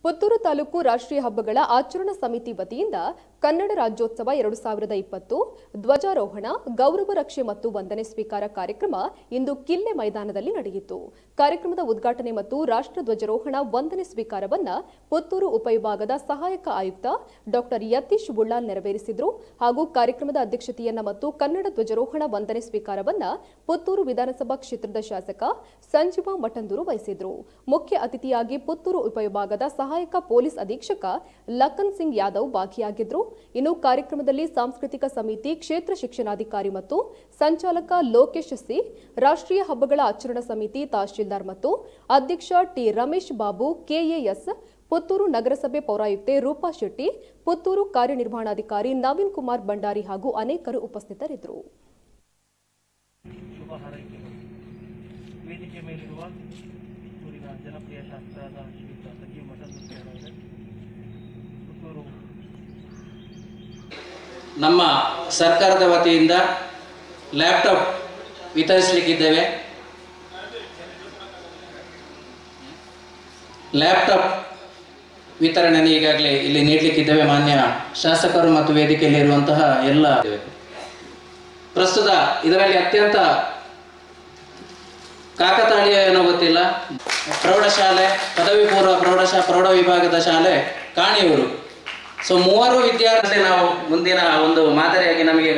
ಪುತ್ತೂರು ತಾಲೂಕು ರಾಷ್ಟ್ರೀಯ ಹಬ್ಬಗಳ ಆಚರಣಾ ಸಮಿತಿ ವತಿಯಿಂದ ಕನ್ನಡ ರಾಜ್ಯೋತ್ಸವ 2020 ಧ್ವಜಾರೋಹಣ, ಗೌರವ ರಕ್ಷೆ ಮತ್ತು ವಂದನೆ ಸ್ವೀಕಾರ ಕಾರ್ಯಕ್ರಮ ಇಂದು ಕಿಲ್ಲೆ ಮೈದಾನದಲ್ಲಿ ನಡೆಯಿತು. ಕಾರ್ಯಕ್ರಮದ ಉದ್ಘಾಟನೆ ಮತ್ತು ರಾಷ್ಟ್ರ ಧ್ವಜಾರೋಹಣ ವಂದನೆ ಸ್ವೀಕಾರವನ್ನು ಪುತ್ತೂರು ಉಪವಿಭಾಗದ ಸಹಾಯಕ ಆಯುಕ್ತ ಡಾಕ್ಟರ್ ಯತೀಶ್ ಬುಳ್ಳಾಲ್ ನೆರವೇರಿಸಿದರು. ಹಾಗೂ ಕಾರ್ಯಕ್ರಮದ ಅಧ್ಯಕ್ಷತೆಯನ್ನು ಮತ್ತು ಕನ್ನಡ ಧ್ವಜಾರೋಹಣ ವಂದನೆ ಸ್ವೀಕಾರವನ್ನು ಪುತ್ತೂರು ವಿಧಾನಸಭಾ ಕ್ಷೇತ್ರದ ಶಾಸಕ ಸಂಜೀವ ಮಠಂದೂರು ವಹಿಸಿದರು. ಮುಖ್ಯ ಅತಿಥಿಯಾಗಿ ಪುತ್ತೂರು ಉಪವಿಭಾಗದ ಸಹಾಯಕ ಪೊಲೀಸ್ ಅಧೀಕ್ಷಕ ಲಖನ್ ಸಿಂಗ್ ಯಾದವ್ ಭಾಗಿಯಾಗಿದ್ದರು. ಇನ್ನು ಕಾರ್ಯಕ್ರಮದಲ್ಲಿ ಸಾಂಸ್ಕೃತಿಕ ಸಮಿತಿ ಕ್ಷೇತ್ರ ಶಿಕ್ಷಣಾಧಿಕಾರಿ ಮತ್ತು ಸಂಚಾಲಕ ಲೋಕೇಶ್ ಸಿ, ರಾಷ್ಟ್ರೀಯ ಹಬ್ಬಗಳ ಆಚರಣಾ ಸಮಿತಿ ತಹಶೀಲ್ದಾರ್ ಮತ್ತು ಅಧ್ಯಕ್ಷ ಟಿ ರಮೇಶ್ ಬಾಬು, ಕೆಎಎಸ್, ಪುತ್ತೂರು ನಗರಸಭೆ ಪೌರಾಯುಕ್ತೆ ರೂಪಾ ಶೆಟ್ಟಿ, ಪುತ್ತೂರು ಕಾರ್ಯನಿರ್ವಹಣಾಧಿಕಾರಿ ನವೀನ್ ಕುಮಾರ್ ಭಂಡಾರಿ ಹಾಗೂ ಅನೇಕರು ಉಪಸ್ಥಿತರಿದ್ದರು. ಜನಪ್ರಿಯ ಶಾಸಕರಾದ ಶ್ರೀಯುತ ಸಂಜೀವ ಮಠಂದೂರು ಪುತ್ತೂರು ನಮ್ಮ ಸರ್ಕಾರದ ವತಿಯಿಂದ ಲ್ಯಾಪ್ಟಾಪ್ ವಿತರಿಸಲಿಕ್ಕಿದ್ದೇವೆ. ಲ್ಯಾಪ್ಟಾಪ್ ವಿತರಣೆಯನ್ನು ಈಗಾಗಲೇ ಇಲ್ಲಿ ನೀಡಲಿಕ್ಕಿದ್ದೇವೆ. ಮಾನ್ಯ ಶಾಸಕರು ಮತ್ತು ವೇದಿಕೆಯಲ್ಲಿ ಇರುವಂತಹ ಎಲ್ಲ ಪ್ರಸ್ತುತ ಇದರಲ್ಲಿ ಅತ್ಯಂತ ಕಾಕತಾಳೀಯ ಏನೋ ಗೊತ್ತಿಲ್ಲ, ಪ್ರೌಢಶಾಲೆ, ಪದವಿ ಪೂರ್ವ ಪ್ರೌಢ ವಿಭಾಗದ ಶಾಲೆ ಕಾಣಿಯೂರು. ಸೊ 3 ವಿದ್ಯಾರ್ಥಿ ನಾವು ಮುಂದಿನ ಒಂದು ಮಾದರಿಯಾಗಿ ನಮಗೆ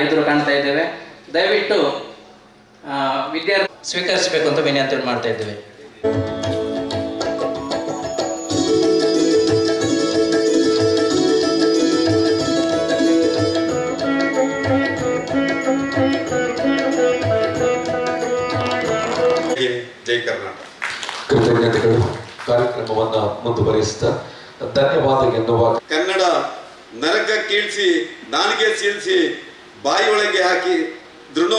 ಎದುರು ಕಾಣ್ತಾ ಇದ್ದೇವೆ. ದಯವಿಟ್ಟು ವಿದ್ಯಾರ್ಥಿ ಸ್ವೀಕರಿಸಬೇಕು ಅಂತ ವಿನಂತಿ ಮಾಡ್ತಾ ಇದ್ದೇವೆ. ಜೈ ಕರ್ನಾಟಕ. ಕೃತಜ್ಞತೆಗಳು. ಕಾರ್ಯಕ್ರಮವನ್ನು ಮುಂದುವರಿಸುತ್ತಾ ಧನ್ಯವಾದ ಎನ್ನುವ ಕನ್ನಡ ನರಕ ಕೀಳ್ಸಿ, ನಾಲಿಗೆ ಸೀಳಿಸಿ, ಬಾಯಿ ಒಳಗೆ ಹಾಕಿ ದೃಢ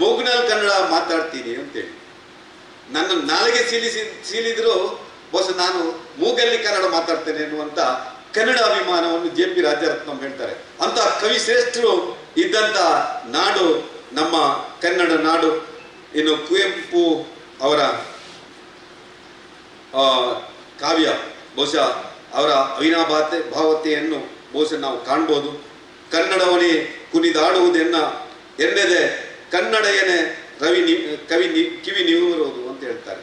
ಮೂಗ್ನಲ್ಲಿ ಕನ್ನಡ ಮಾತಾಡ್ತೀನಿ ಅಂತೇಳಿ ನನ್ನ ನಾಲಿಗೆ ಸೀಳಿದ್ರು ಬಹುಶಃ ನಾನು ಮೂಗಲ್ಲಿ ಕನ್ನಡ ಮಾತಾಡ್ತೇನೆ ಎನ್ನುವಂತ ಕನ್ನಡ ಅಭಿಮಾನವನ್ನು JP ರಾಜರತ್ನಂ ಹೇಳ್ತಾರೆ. ಅಂತ ಕವಿ ಶ್ರೇಷ್ಠರು ಇದ್ದಂತ ನಾಡು ನಮ್ಮ ಕನ್ನಡ ನಾಡು. ಇನ್ನು ಕುವೆಂಪು ಅವರ ಕಾವ್ಯ ಬಹುಶಃ ಅವರ ಅವಿನಾಭಾವತೆಯನ್ನು ಬಹುಶಃ ನಾವು ಕಾಣ್ಬೋದು. ಕನ್ನಡವನೇ ಕುಣಿದಾಡುವುದೆನ್ನ ಎನ್ನದೆ ಕನ್ನಡಯನೇ ಕವಿ ಕಿವಿ ನಿವುರುವುದು ಅಂತ ಹೇಳ್ತಾರೆ.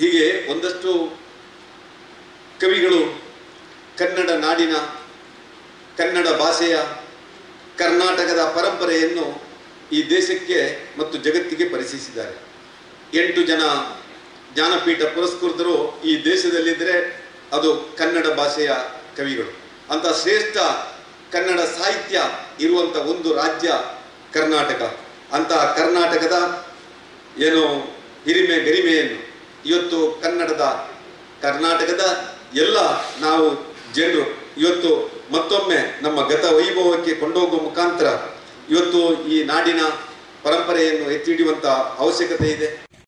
ಹೀಗೆ ಒಂದಷ್ಟು ಕವಿಗಳು ಕನ್ನಡ ನಾಡಿನ, ಕನ್ನಡ ಭಾಷೆಯ, ಕರ್ನಾಟಕದ ಪರಂಪರೆಯನ್ನು ಈ ದೇಶಕ್ಕೆ ಮತ್ತು ಜಗತ್ತಿಗೆ ಪರಿಚಯಿಸಿದ್ದಾರೆ. 8 ಜನ ಜ್ಞಾನಪೀಠ ಪುರಸ್ಕೃತರು ಈ ದೇಶದಲ್ಲಿದ್ದರೆ ಅದು ಕನ್ನಡ ಭಾಷೆಯ ಕವಿಗಳು. ಅಂತ ಶ್ರೇಷ್ಠ ಕನ್ನಡ ಸಾಹಿತ್ಯ ಇರುವಂಥ ಒಂದು ರಾಜ್ಯ ಕರ್ನಾಟಕ. ಅಂತ ಕರ್ನಾಟಕದ ಏನು ಹಿರಿಮೆ ಗರಿಮೆಯನ್ನು ಇವತ್ತು ಕರ್ನಾಟಕದ ಎಲ್ಲ ನಾವು ಜನರು ಇವತ್ತು ಮತ್ತೊಮ್ಮೆ ನಮ್ಮ ಗತ ವೈಭವಕ್ಕೆ ಕೊಂಡೋಗುವ ಮುಖಾಂತರ ಇವತ್ತು ಈ ನಾಡಿನ ಪರಂಪರೆಯನ್ನು ಎತ್ತಿ ಹಿಡಿಯುವಂಥ ಅವಶ್ಯಕತೆ ಇದೆ.